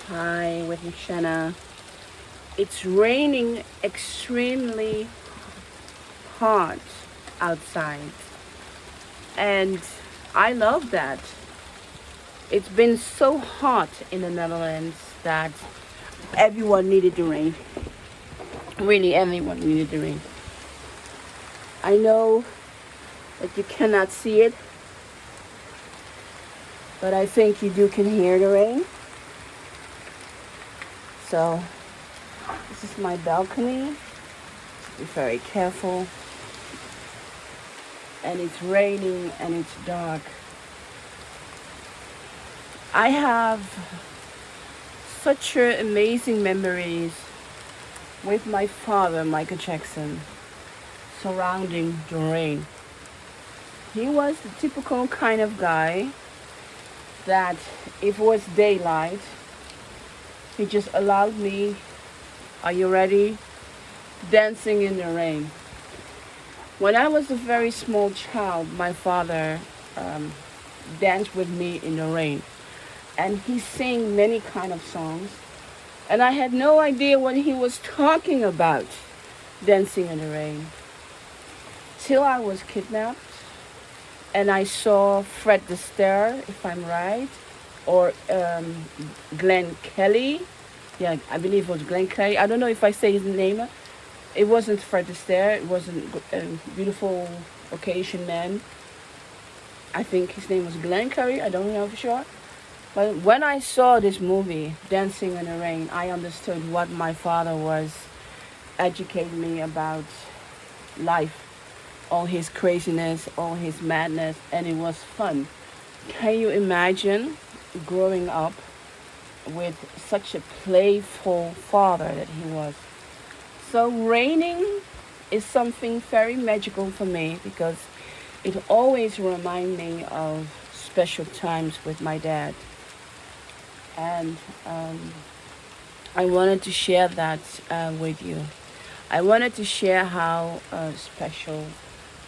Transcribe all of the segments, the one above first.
Hi, with Mocienne. It's raining extremely hard outside, and I love that. It's been so hot in the Netherlands that everyone needed the rain. Really, everyone needed the rain. I know that you cannot see it, but I think you do can hear the rain. So, this is my balcony. Be very careful. And it's raining and it's dark. I have such amazing memories with my father, Michael Jackson, surrounding the rain. He was the typical kind of guy that if it was daylight, he just allowed me, are you ready? Dancing in the rain. When I was a very small child, my father danced with me in the rain. And he sang many kind of songs. And I had no idea what he was talking about, dancing in the rain. Till I was kidnapped and I saw Fred Astaire, if I'm right, or Glenn Kelly. Yeah, I believe it was Glenn Kelly. I don't know if I say his name. It wasn't Fred Astaire. It wasn't a beautiful Caucasian man. I think his name was Glenn Kelly. I don't know for sure. But when I saw this movie, Dancing in the Rain, I understood what my father was educating me about life. All his craziness, all his madness, and it was fun. Can you imagine growing up with such a playful father that he was? So raining is something very magical for me because it always reminds me of special times with my dad. And I wanted to share that with you. I wanted to share how special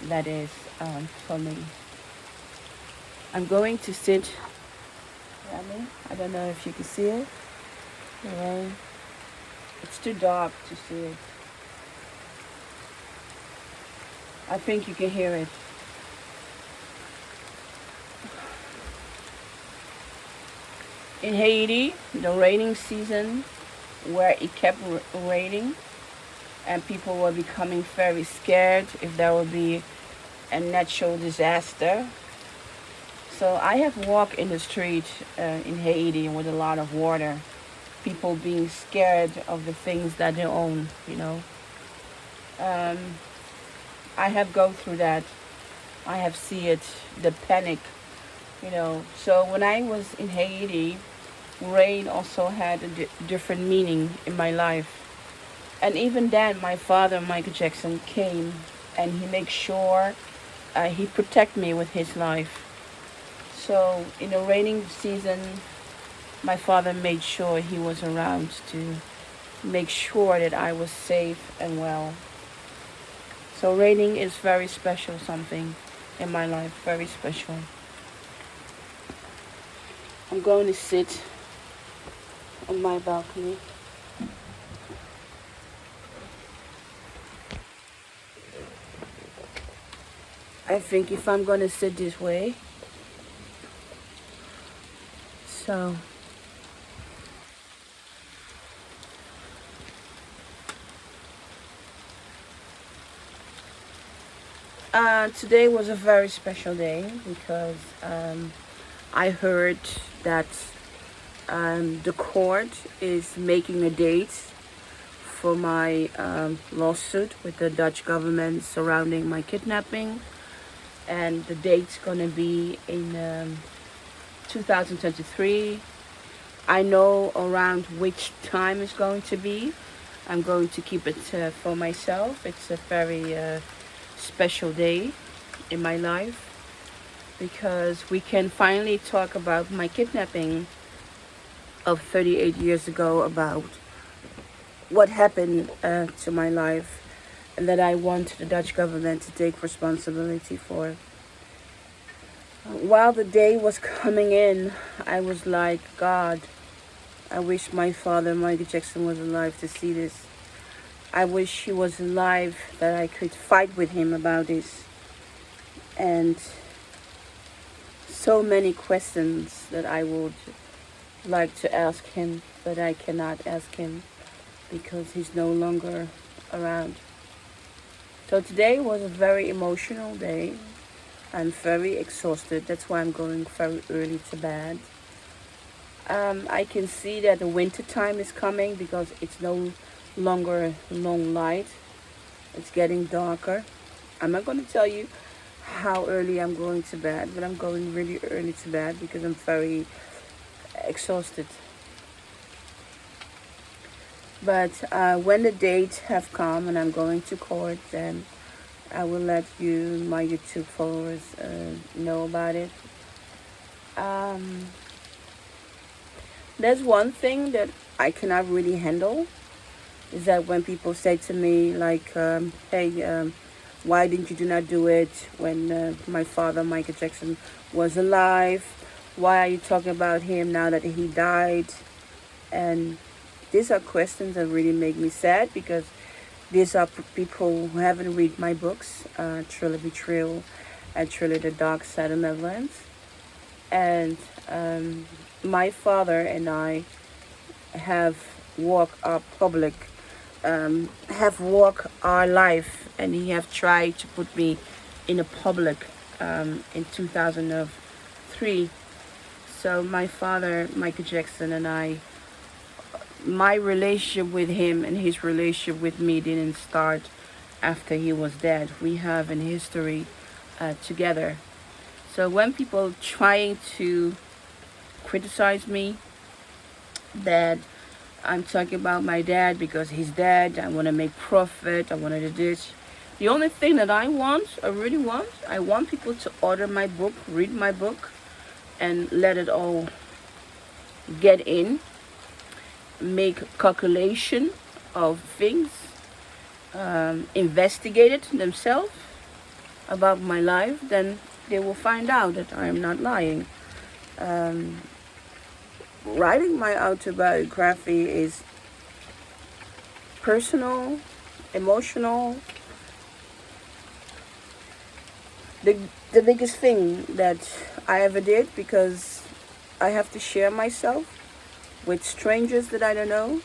that is for me. I'm going to sit. I don't know if you can see it. Well, it's too dark to see it. I think you can hear it. In Haiti, the raining season, where it kept raining, and people were becoming very scared if there would be a natural disaster. So I have walked in the street in Haiti with a lot of water, people being scared of the things that they own, you know. I have gone through that. I have seen it, the panic, you know. So when I was in Haiti, rain also had a different meaning in my life. And even then, my father, Michael Jackson, came and he made sure he protect me with his life. So in the raining season, my father made sure he was around to make sure that I was safe and well. So raining is very special, something in my life, very special. I'm going to sit on my balcony. I think if I'm going to sit this way, so today was a very special day because I heard that the court is making a date for my lawsuit with the Dutch government surrounding my kidnapping, and the date's gonna be in 2023. I know around which time it's going to be. I'm going to keep it for myself. It's a very special day in my life because we can finally talk about my kidnapping of 38 years ago, about what happened to my life, and that I want the Dutch government to take responsibility for. While the day was coming in, I was like, God, I wish my father, Michael Jackson, was alive to see this. I wish he was alive that I could fight with him about this. And so many questions that I would like to ask him, but I cannot ask him because he's no longer around. So today was a very emotional day. I'm very exhausted. That's why I'm going very early to bed. I can see that the winter time is coming because it's no longer long light. It's getting darker. I'm not going to tell you how early I'm going to bed, but I'm going really early to bed because I'm very exhausted. But when the date have come and I'm going to court, then I will let you, my YouTube followers, know about it. There's one thing that I cannot really handle, is that when people say to me like, hey, why didn't you do not do it when my father, Michael Jackson, was alive? Why are you talking about him now that he died? And these are questions that really make me sad, because these are people who haven't read my books, Truly Betrayal and Truly the Dark Side of Netherlands. And my father and I have walked our public, have walked our life, and he have tried to put me in a public in 2003. So my father, Michael Jackson, and I, my relationship with him and his relationship with me didn't start after he was dead. We have an history together. So when people trying to criticize me that I'm talking about my dad because he's dead, I want to make profit, I want to do this. The only thing that I really want, I want people to order my book, read my book, and let it all get in, make calculation of things, investigate it themselves about my life, then they will find out that I am not lying. Writing my autobiography is personal, emotional. The biggest thing that I ever did, because I have to share myself with strangers that I don't know.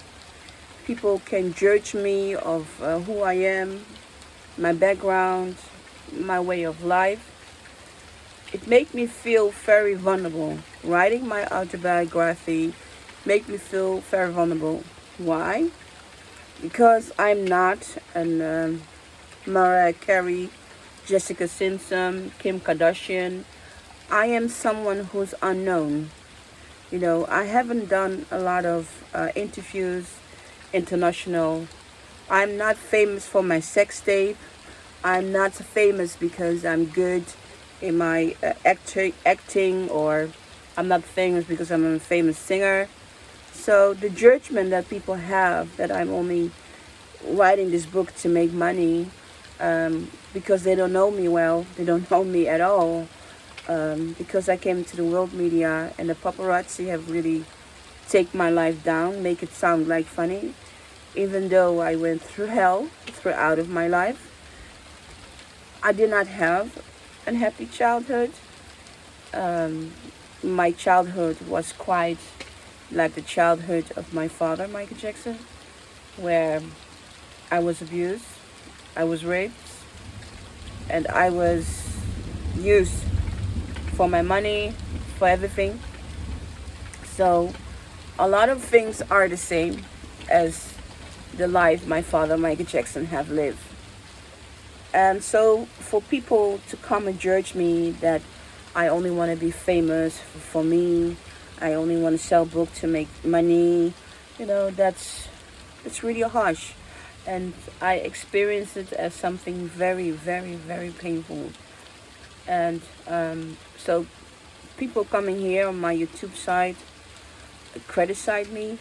People can judge me of who I am, my background, my way of life. It made me feel very vulnerable. Writing my autobiography made me feel very vulnerable. Why? Because I'm not an Mariah Carey, Jessica Simpson, Kim Kardashian. I am someone who's unknown. You know, I haven't done a lot of interviews, international. I'm not famous for my sex tape. I'm not famous because I'm good in my acting, or I'm not famous because I'm a famous singer. So the judgment that people have that I'm only writing this book to make money, because they don't know me well, they don't know me at all, because I came to the world media and the paparazzi have really take my life down, make it sound like funny, even though I went through hell throughout of my life. I did not have a happy childhood. My childhood was quite like the childhood of my father, Michael Jackson, where I was abused, I was raped, and I was used for my money, for everything. So a lot of things are the same as the life my father, Michael Jackson, have lived. And so for people to come and judge me that I only want to be famous for me, I only want to sell books to make money, you know, that's really harsh. And I experienced it as something very, very, very painful. And so people coming here on my YouTube site criticize me.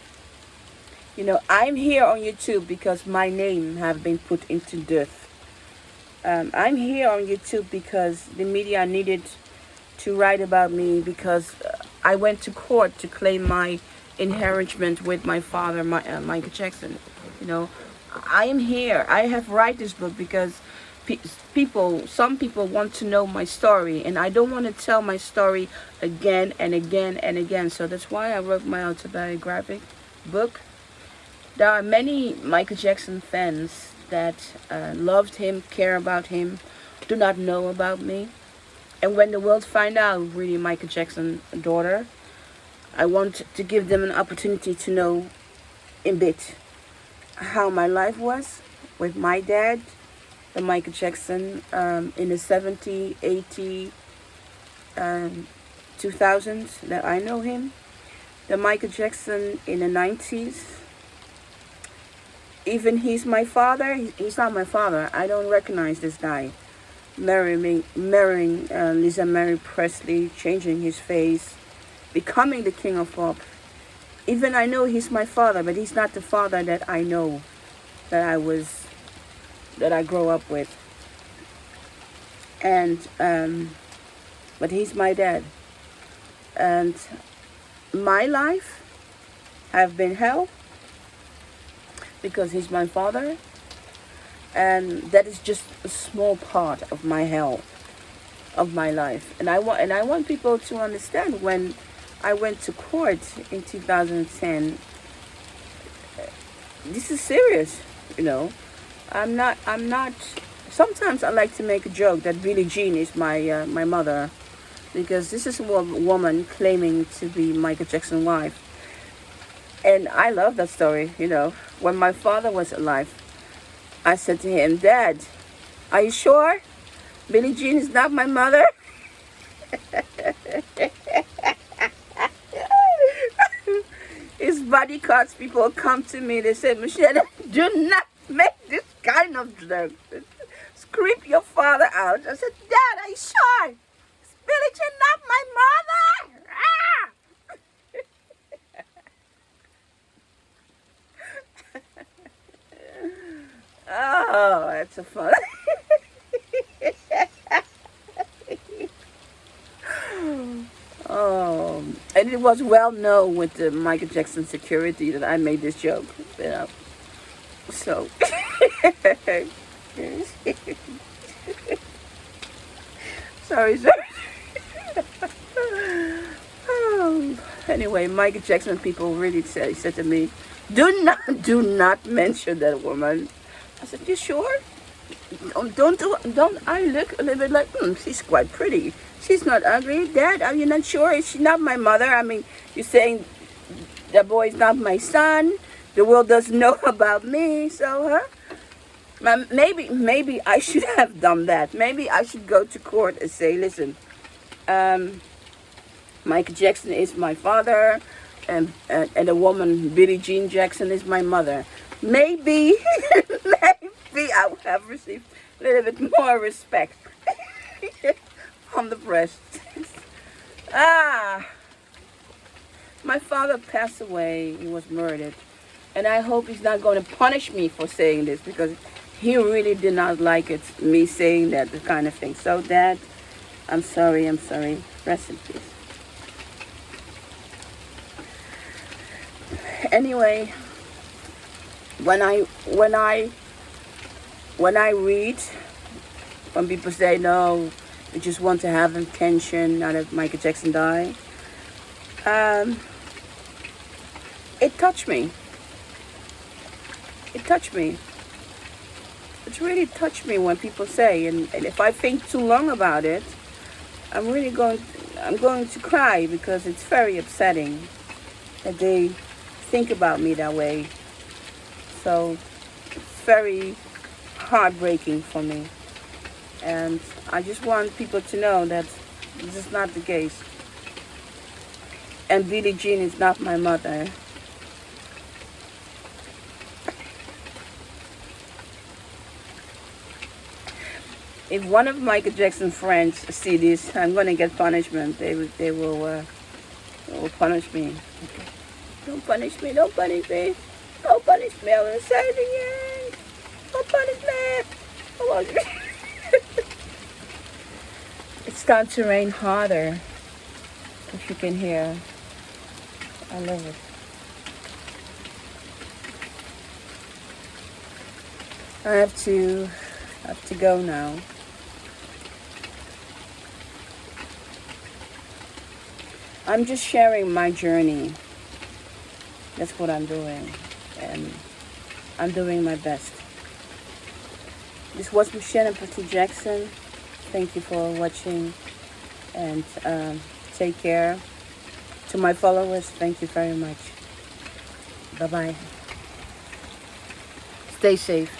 You know, I'm here on YouTube because my name have been put into death. I'm here on YouTube because the media needed to write about me, because I went to court to claim my inheritment with my father, Michael Jackson. You know, I am here. I have write this book because some people want to know my story, and I don't want to tell my story again and again and again. So that's why I wrote my autobiographic book. There are many Michael Jackson fans that loved him, care about him, do not know about me. And when the world find out really Michael Jackson's daughter, I want to give them an opportunity to know in bit how my life was with my dad, the Michael Jackson in the 70s, 80s, 2000s that I know him. The Michael Jackson in the 90s. Even he's my father. He's not my father. I don't recognize this guy. Marrying Lisa Mary Presley, changing his face, becoming the king of pop. Even I know he's my father, but he's not the father that I know, that I grew up with. And but he's my dad. And my life have been hell because he's my father. And that is just a small part of my hell, of my life. And I want people to understand, when I went to court in 2010, this is serious, you know. I'm not, sometimes I like to make a joke that Billie Jean is my mother, because this is a woman claiming to be Michael Jackson's wife. And I love that story, you know. When my father was alive, I said to him, "Dad, are you sure Billie Jean is not my mother?" His bodyguards people come to me, they say, "Mocienne, do not make this kind of joke. Creep your father out." I said, "Dad, are you sure? Is Billie Jean not my mother?" Ah! Oh, that's a fun. Oh, and it was well known with the Michael Jackson security that I made this joke, you know. So, sorry. Oh, anyway, Michael Jackson people really said to me, do not mention that woman." I said, "You sure? Don't I look a little bit like, she's quite pretty. She's not ugly. Dad, are you not sure? Is she not my mother? I mean, you're saying that boy is not my son. The world doesn't know about me. So, maybe I should have done that. Maybe I should go to court and say, listen, Michael Jackson is my father, and the woman, Billie Jean Jackson, is my mother. Maybe, maybe I would have received a little bit more respect from the press. My father passed away. He was murdered. And I hope he's not going to punish me for saying this, because he really did not like it, me saying that kind of thing. So, Dad, I'm sorry. Rest in peace. Anyway, when I read, when people say, no, we just want to have attention now that Michael Jackson died, it touched me. It touched me. It's really touched me when people say, and if I think too long about it, I'm going to cry, because it's very upsetting that they think about me that way. So it's very heartbreaking for me. And I just want people to know that this is not the case. And Billie Jean is not my mother. If one of Michael Jackson's friends see this, I'm going to get punishment. They will punish me. Okay. Don't punish me. Don't punish me. Don't punish me. I'm going to say it again. Don't punish me. Don't punish me. It's starting to rain harder, if you can hear. I love it. I have to go now. I'm just sharing my journey. That's what I'm doing, and I'm doing my best. This was Mocienne Petit Jackson. Thank you for watching, and take care. To my followers, thank you very much. Bye-bye. Stay safe.